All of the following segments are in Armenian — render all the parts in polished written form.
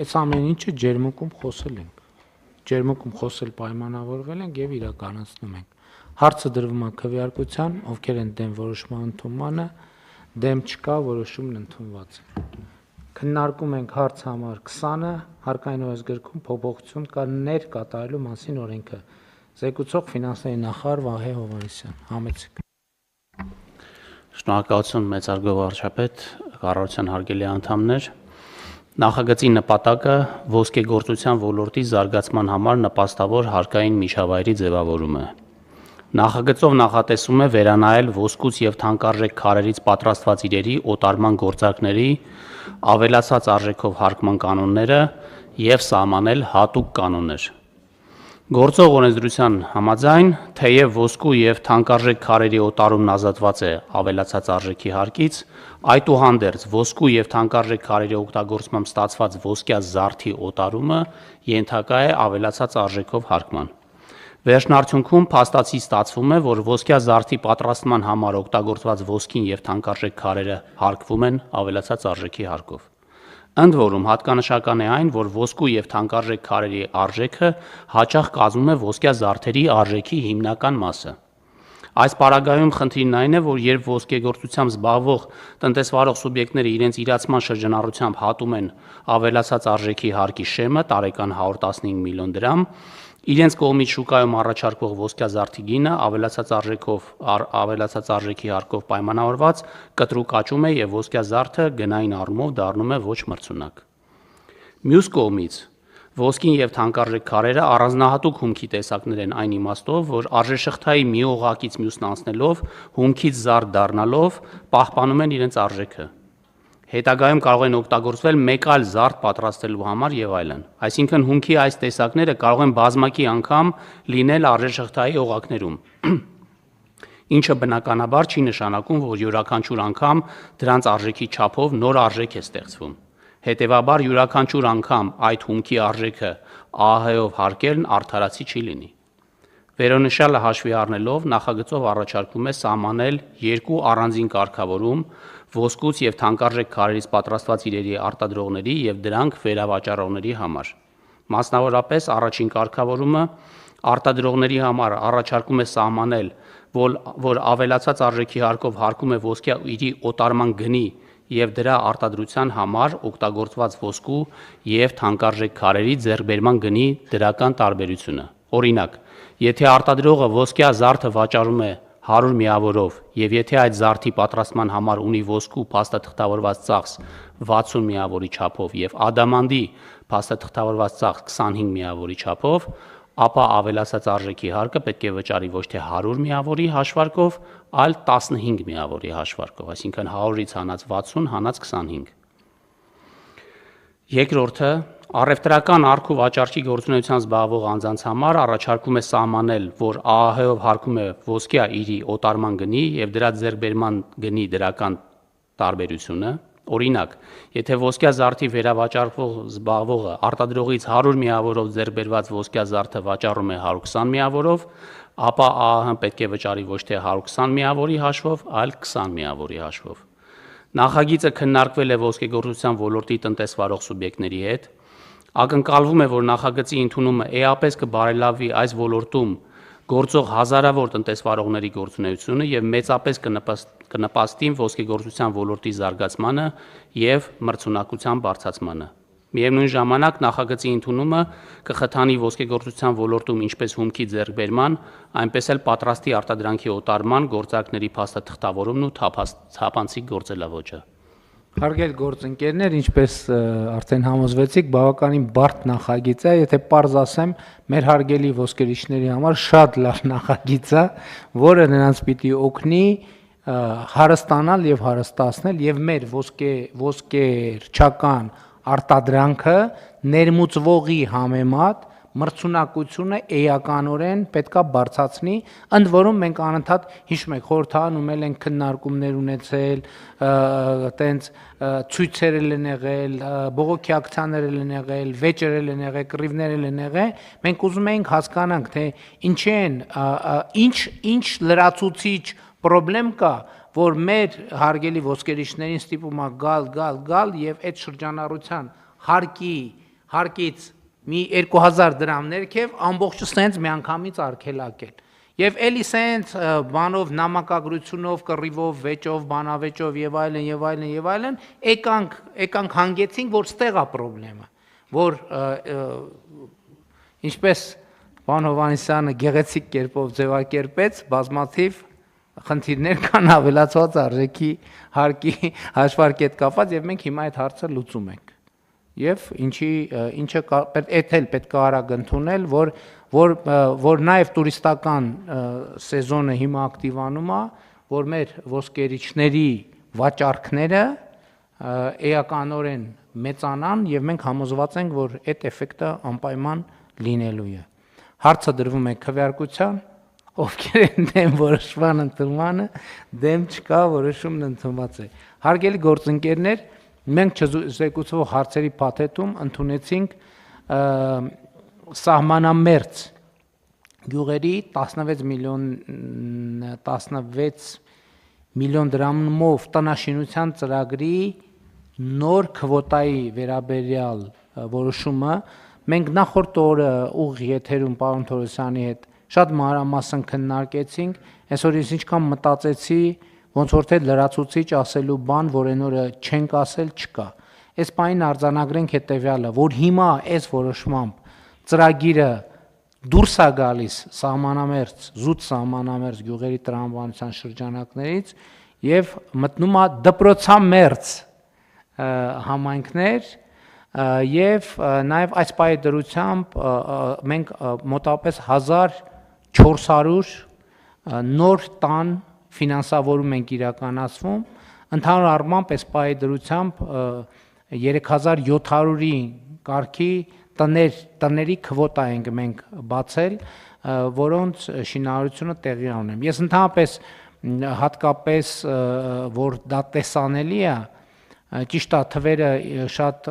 Այս ամեն ինչը ջերմուկում խոսել ենք։ Ջերմուկում խոսել պայմանավորվել ենք եւ իրականացնում ենք։ Հարցը դրվում է քվեարկության, ովքեր են դեմ որոշման ընդունմանը, դեմ չկա, որոշումն ընդունված է։ Քննարկում ենք հարց համար 20-ը, հարկային օրենսգրքում փոփոխություն կա ներկատարելու մասին օրենքը։ Զեկուցող ֆինանսների նախարար Վահե Հովհաննիսյան, համեցեք։ Շնորհակալություն մեծարգո վարչապետ, կառավարության հարգելի անդամներ։ Նախագծի նպատակը ոսկեգործության ոլորտի զարգացման համար նպաստավոր հարկային միջավայրի ձևավորումը։ Նախագծով նախատեսվում է վերանայել ոսկուց եւ թանկարժեք քարերից պատրաստված իրերի օտարման գործարքների ավելացած արժեքով հարկման կանոնները եւ սահմանել հատուկ կանոններ։ Գործող օրենսդրության համաձայն, թեև ոսկու եւ թանկարժեք քարերի օտարումն ազատված է ավելացած արժեքի հարկից, այդուհանդերձ ոսկու եւ թանկարժեք քարերի օգտագործմամբ ստացված ոսկյա զարդի օտարումը ենթակա է ավելացած արժեքով հարկման։ Վերջնարդյունքում փաստացի ստացվում է, որ ոսկյա զարդի պատրաստման համար օգտագործված ոսկին եւ թանկարժեք քարերը հարկվում են ավելացած արժեքի հարկով։ Ընդ որում հատկանշական է այն, որ ոսկու եւ թանկարժեք քարերի արժեքը հաճախ կազմում է ոսկյա զարդերի արժեքի հիմնական մասը։ Այս պարագայում խնդիրն այն է, որ երբ ոսկեգործությամբ զբաղվող տնտեսվարող սուբյեկտները իրենց իրացման շրջանառությամբ հատում են ավելացած արժեքի հարկի շեմը տարեկան 115 միլիոն դրամ, իրենց կողմից շուկայում առաջարկվող ոսկյա զարդի գինը ավելացած արժեքի հարկով պայմանավորված կտրուկ աճում է եւ ոսկյա զարդը գնային առումով դառնում է ոչ մրցունակ։ Մյուս կողմից ոսկին եւ թանկարժեք քարերը առանձնահատուկ հումքի տեսակներ են այն իմաստով, որ արժեշղթայի մի օղակից մյուսն անցնելով, հումքից զարդ դառնալով պահպանում են իրենց արժեքը։ Հետագայում կարող են օգտագործվել մեկ այլ զարդ պատրաստելու համար եւ այլն։ Այսինքն հումքի այս տեսակները կարող են բազմակի անգամ լինել արժեշղթայի օղակներում, ինչը բնականաբար չի նշանակում, որ յուրաքանչյուր անգամ դրանց արժեքի չափով նոր արժեք է ստեղծվում։ Հետևաբար յուրաքանչյուր անգամ այդ հումքի արժեքը ԱԱՀ-ով հարկելն արդարացի չի լինի։ Վերոնշյալը հաշվի առնելով նախագծով առաջարկվում է սահմանել երկու առանձին կարգավորում ոսկուց եւ թանկարժեք քարերից պատրաստված իրերի արտադրողների եւ դրանք վերավաճառողների համար։ Մասնավորապես առաջին կարգավորումը արտադրողների համար առաջարկում է սահմանել, որ ավելացած արժեքի հարկով հարկում է ոսկյա իրի օտարման գնի եւ դրա արտադրության համար օգտագործված ոսկու եւ թանկարժեք քարերի ձեռքբերման գնի դրական տարբերությունը։ Օրինակ, եթե արտադրողը ոսկյա զարդը վաճառում է 100 միավորով եւ եթե այդ զարդի պատրաստման համար ունի ոսկու փաստաթղթավորված ծախս 60 միավորի չափով եւ ադամանդի փաստաթղթավորված ծախս 25 միավորի չափով, ապա ավելացած արժեքի հարկը պետք է վճարի ոչ թե 100 միավորի հաշվարկով, այլ 15 միավորի հաշվարկով, այսինքն 100-ից հանած 60 հանած 25։ Երկրորդը առևտրական առք ու վաճառքի գործունեությամբ զբաղվող անձանց համար առաջարկում է սահմանել, որ ԱԱՀ-ով հարկում է ոսկյա իրի օտարման գնի եւ դրա ձեռքբերման գնի դրական տարբերությունը։ Օրինակ, եթե ոսկյա զարդի վերավաճառվող զբաղվողը արտադրողից 100 միավորով ձեռքբերված ոսկյա զարդը վաճառում է 120 միավորով, ապա ԱԱՀ-ն պետք է վճարի ոչ թե 120 միավորի հաշվով, այլ 20 միավորի հաշվով։ Նախագիծը քննարկվել է ոսկեգործության ոլորտի տնտեսվարող սուբյեկտների հետ։ Ակնկալվում է, որ նախագծի ընդունումը էապես կբարելավի այս ոլորտում գործող հազարավոր տնտեսվարողների գործունեությունը եւ մեծապես կնպաստի ոսկեգործության ոլորտի զարգացմանը եւ մրցունակության բարձրացմանը։ Միևնույն ժամանակ նախագծի ընդունումը կխթանի ոսկեգործության ոլորտում ինչպես հումքի ձեռքբերման, այնպես էլ պատրաստի արտադրանքի օտարման գործարքների փաստաթղթավորումն ու թափանցիկ գործելավոճը։ Հարգելի գործընկերներ, ինչպես արդեն համոզվեցիք, բավականին բարդ նախագիծ է, եթե պարզ ասեմ, մեր հարգելի ոսկերիչների համար շատ լավ նախագիծ է, որը նրանց պիտի օգնի հարստանալ եւ հարստացնել եւ մեր ոսկերչական արտադրանքը ներմուծվողի համեմատ մրցունակությունը էականորեն պետքա բարձրացնի, ընդ որում մենք անընդհատ հիշում եք խորհրդարանում ենք քննարկումներ ունեցել, տենց ցույցեր են եղել, բողոքի ակցիաներ են եղել, վեճեր են եղել, կռիվներ են եղել, մենք ուզում ենք հասկանանք, թե ինչի են, ինչ լրացուցիչ պրոբլեմ կա, որ մեր հարգելի ոսկերիչներին ստիպում է գալ եւ այդ շրջանառության հարկի հարկից մի 2000 դրամ ներքև ամբողջը սենց միանգամից արգելակել։ Եվ էլի սենց բանով նամակագրությունով, կռիվով, վեճով, բանավեճով եւ այլն, եկանք հանգեցինք, որ ստեղ է խնդրեմը, որ ինչպես պարոն Հովհաննիսյանը գեղեցիկ կերպով ձևակերպեց, բազմաթիվ խնդիրներ կան ավելացված արժեքի հարկի հաշվարկի հետ կապված եւ մենք հիմա այդ հարցը լուծում ենք։ Եվ ինչը այդ էլ պետք է արագ ընդունել, որ նաև տուրիստական սեզոնը հիմա ակտիվանում է, որ մեր ոսկերիչների վաճառքները էականորեն մեծանան եւ մենք համոզված ենք, որ այդ էֆեկտը անպայման լինելու է։ Հարցը դրվում է քվեարկության, ովքեր են դեմ որոշման ընդունմանը, դեմ չկա, որոշումն ընդունված է։ Հարգելի գործընկերներ, մենք չզեկուցվող հարցերի փաթեթում ընդունեցինք սահմանամերձ գյուղերի 16 միլիոն դրամով տնաշինության ծրագրի նոր քվոտայի վերաբերյալ որոշումը։ Մենք նախորդ օրը ուղիղ եթերում պարոն Թորոսյանի հետ շատ մանրամասն քննարկեցինք, այսօր ես ինչքան մտածեցի, ոնց որ թե լրացուցիչ ասելու բան, որ այն օրը չենք ասել, չկա։ Այս բանին արձանագրենք հետևյալը, որ հիմա այս որոշմամբ ծրագիրը դուրս է գալիս սահմանամերձ, զուտ սահմանամերձ գյուղերի տրամաբանության շրջանակներից եւ մտնում է դպրոցամերձ համայնքներ եւ նաեւ այս պահի դրությամբ մենք մոտավորապես 1400 նոր տան ֆինանսավորում ենք իրականացվում, ընդհանուր առմամբ այս պահի դրությամբ 3700-ի կարգի տների քվոտա ենք մենք բացել, որոնց շինարարությունը տեղի ունեմ։ Ես ընդհանրապես հատկապես որ դա տեսանելի է, ճիշտ է, թվերը շատ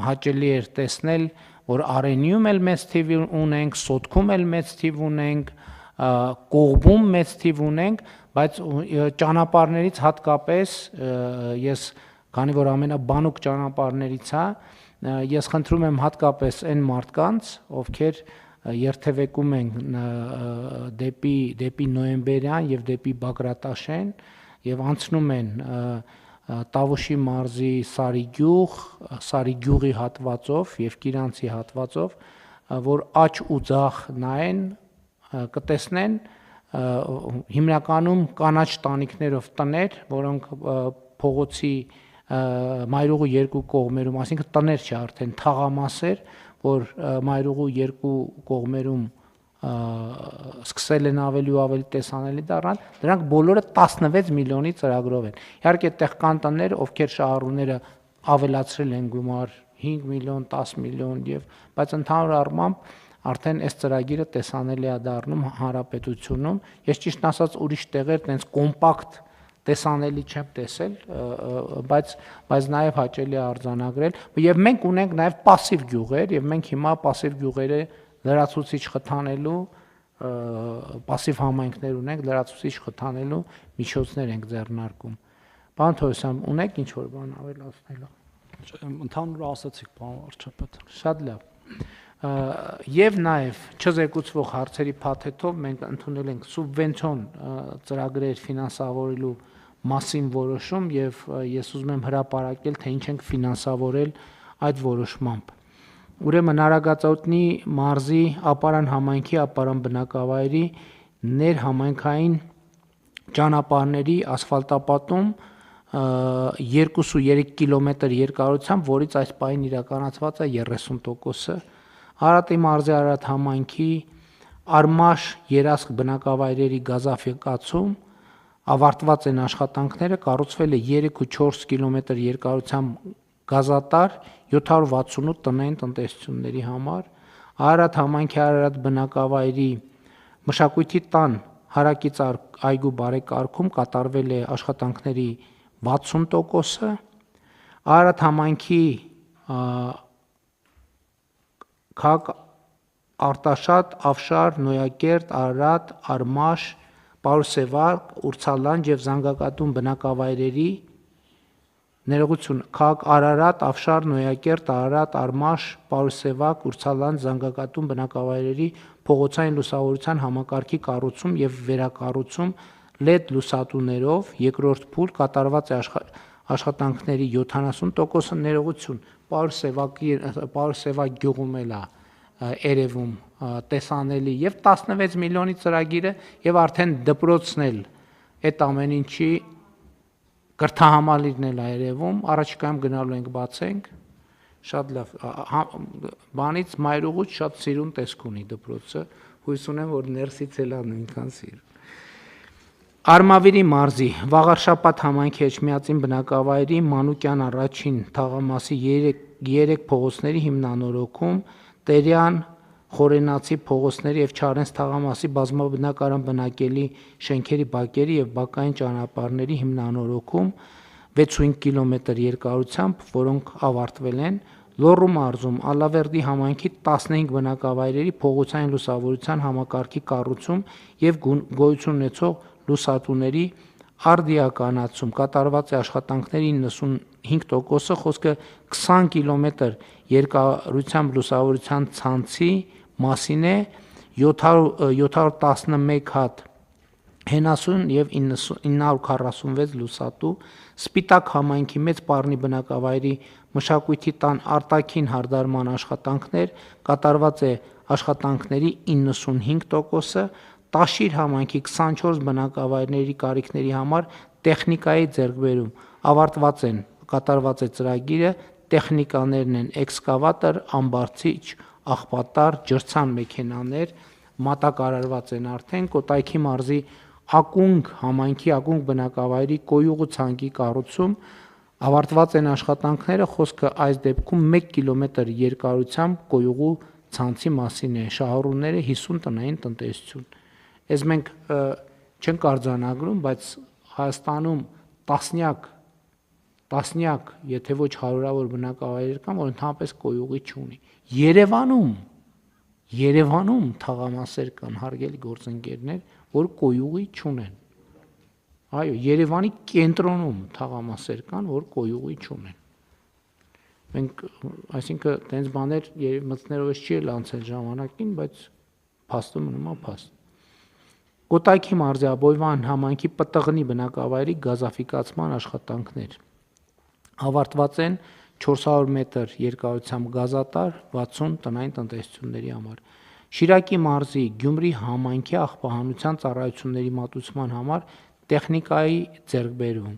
հաճելի էր տեսնել, որ Արենիում էլ մեծ թիվ ունենք, Սոտքում էլ մեծ թիվ ունենք, Կողբում մեծ թիվ ունենք, բայց ճանապարհներից հատկապես ես քանի որ ամենաբանուկ ճանապարհներից է, ես խնդրում եմ հատկապես այն մարդկանց, ովքեր երթևեկում են դեպի Նոյեմբերյան եւ դեպի Բագրատաշեն եւ անցնում են Տավուշի մարզի Սարիգյուղի հատվածով եւ Կիրանցի հատվածով, որ աճ ու ձախ նայեն, կտեսնեն հիմնականում կանաչ տանիքներով տներ, որոնք փողոցի մայրուղու երկու կողմերում, այսինքն տներ չէ, արդեն թաղամասեր, որ մայրուղու երկու կողմերում սկսել են ավելի ու ավելի տեսանելի դառնալ, դրանք բոլորը 16 միլիոնի ծրագրով են։ Իհարկե այդտեղ կան տներ, ովքեր շահառուները ավելացրել են գումար 5 միլիոն, 10 միլիոն բայց ընդհանուր առմամբ արդեն այս ծրագիրը տեսանելի է դառնում հանրապետությունում։ Ես ճիշտն ասած ուրիշ տեղեր տենց կոմպակտ տեսանելի չեմ տեսել, բայց նաև հաճելի է արձանագրել, եւ մենք ունենք նաև пассив գյուղեր, եւ մենք հիմա пассив գյուղերը լրացուցիչ խթանելու пассив համայնքներ ունենք, լրացուցիչ խթանելու միջոցներ ենք ձեռնարկում։ Պարոն Թորոսյան, ունեք ինչ-որ բան ավելացնելու։ Ընդհանուր ասացիք, պարոն վարչապետ։ Շատ լավ։ Եվ նաև չզեկուցվող հարցերի փաթեթով մենք ընդունել ենք սուբվենցիոն ծրագրեր ֆինանսավորելու մասին որոշում եւ ես ուզում եմ հրապարակել, թե ինչ ենք ֆինանսավորել այդ որոշմամբ։ Ուրեմն Արագածոտնի մարզի Ապարան համայնքի Ապարան բնակավայրի ներհամայնքային ճանապարհների ասֆալտապատում 2.3 կիլոմետր երկարությամբ, որից այս պահին իրականացված է 30%-ը, Արարատի մարզի Արարատ համայնքի Արմաշ երասխ բնակավայրերի գազաֆիկացում ավարտված են աշխատանքները, կառուցվել է 3.4 կիլոմետր երկարությամբ գազատար 768 տնային տնտեսությունների համար, Արարատ համայնքի Արարատ բնակավայրի մշակույթի տան հարակից այգու բարեկարգում կատարվել է աշխատանքների 60%-ը, Արարատ համայնքի Քաղաք Արտաշատ, Ավշար, Նոյակերտ, Արարատ, Արմաշ, Պարուսևարկ, Ուրցալանջ եւ Զանգակատուն բնակավայրերի Ներողություն, քաղաք Արարատ, Ավշար, Նոյակերտ, Արարատ, Արմաշ, Պարուսևակ, Ուրցալան, Զանգակատուն բնակավայրերի փողոցային լուսավորության համակարգի կառուցում եւ վերակառուցում LED լուսատուներով, երկրորդ փուլ կատարված է աշխատանքների 70%-ը ներողություն, Պարուսևակ գյուղում էլ է երևում տեսանելի եւ 16 միլիոնի ծրագիրը եւ արդեն դպրոցն էլ այդ ամեն ինչի կրթահամալիրն էլ է երևում, առաջիկայում գնալու ենք բացենք, շատ լավ, բանից մայրուղուց շատ սիրուն տեսք ունի դպրոցը, հույս ունեմ, որ ներսից էլ է նույնքան սիրուն։ Արմավիրի մարզի Վաղարշապատ համայնքի Էջմիածին բնակավայրի Մանուկյան առաջին թաղամասի 3 փողոցների հիմնանորոգում, Տերյան, Խորենացի փողոցների եւ Չարենց թաղամասի բազմաբնակարան բնակելի շենքերի բակերի եւ բակային ճանապարհների հիմնանորոգում 65 կիլոմետր երկարությամբ, որոնք ավարտվել են, Լոռու մարզում Ալավերդի համայնքի 15 բնակավայրերի փողոցային լուսավորության համակարգի կառուցում եւ գոյություն ունեցող լուսատուների արդիականացում կատարված է աշխատանքների 95%-ը, խոսքը 20 կիլոմետր երկարությամբ լուսավորության ցանցի մասին է, 711 հատ հենասուն եւ 946 լուսատու, Սպիտակ համայնքի մեծ Պառնի բնակավայրի մշակույթի տան արտաքին հարդարման աշխատանքներ, կատարված է աշխատանքների 95%-ը, Տաշիր համայնքի 24 բնակավայրների կարիքների համար տեխնիկայի ձեռքբերում ավարտված են, կատարված է ծրագիրը, տեխնիկաներն են էքսկավատոր, ամբարձիչ, աղբատար, ջրցան մեքենաներ, մատակարարված են արդեն, Կոտայքի մարզի Ակունգ համայնքի Ակունգ բնակավայրի կոյուղու ցանկի կառուցում ավարտված են աշխատանքները, խոսքը այս դեպքում 1 կիլոմետր երկարությամբ կոյուղու ցանցի մասին է, շահառուները 50 տնային տնտեսություն։ Այս մենք չենք արձանագրում, բայց Հայաստանում տասնյակ, եթե ոչ հարյուրավոր բնակավայրեր կան, որ ընդհանրապես կոյուղի չունի։ Երևանում թաղամասեր կան, հարգելի գործընկերներ, որ կոյուղի չունեն։ Այո, Երևանի կենտրոնում թաղամասեր կան, որ կոյուղի չունեն։ Մենք, այսինքն, տենց բաներ մտներով չի էլ անցել ժամանակին, բայց փաստը մնում է փաստ։ Կոտայքի մարզի Աբովյան համայնքի Պտղնի բնակավայրի գազաֆիկացման աշխատանքներ ավարտված են 400 մետր երկարությամբ գազատար 60 տնային տնտեսությունների համար։ Շիրակի մարզի Գյումրի համայնքի աղբահանության ծառայությունների մատուցման համար տեխնիկայի ձեռքբերում։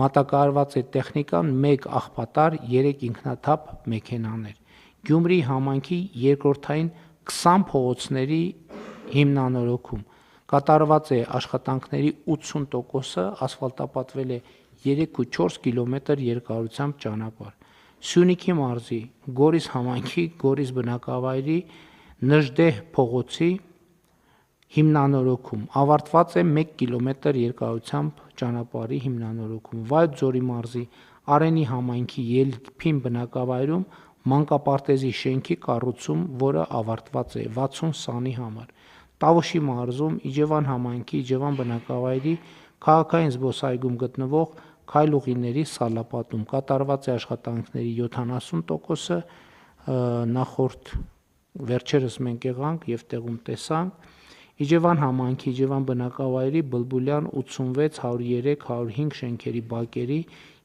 Մատակարարված է տեխնիկան 1 աղբատար, 3 ինքնաթափ մեքենաներ։ Գյումրի համայնքի երկրորդային 20 փողոցների հիմնանորոգում։ Կատարված է աշխատանքների 80%-ը, ասֆալտապատվել է 3.4 կիլոմետր երկարությամբ ճանապարհ։ Սյունիքի մարզի Գորիս համայնքի Գորիս բնակավայրի Նժդեհ փողոցի հիմնանորոգում ավարտված է 1 կիլոմետր երկարությամբ ճանապարհի հիմնանորոգում։ Վայոց ձորի մարզի Արենի համայնքի Ելփին բնակավայրում մանկապարտեզի շենքի կառուցում, որը ավարտված է 60 սանի համար։ Տավուշի մարզում Իջևան համայնքի Իջևան բնակավայրի քաղաքային զբոսայգում գտնվող քայլուղիների սալապատում կատարված է աշխատանքների 70%-ը, նախորդ վերջերս մենք եղանք եւ տեղում տեսանք։ Իջևան համայնքի Իջևան բնակավայրի Բլբուլյան 86, 103, 105 շենքերի բակերի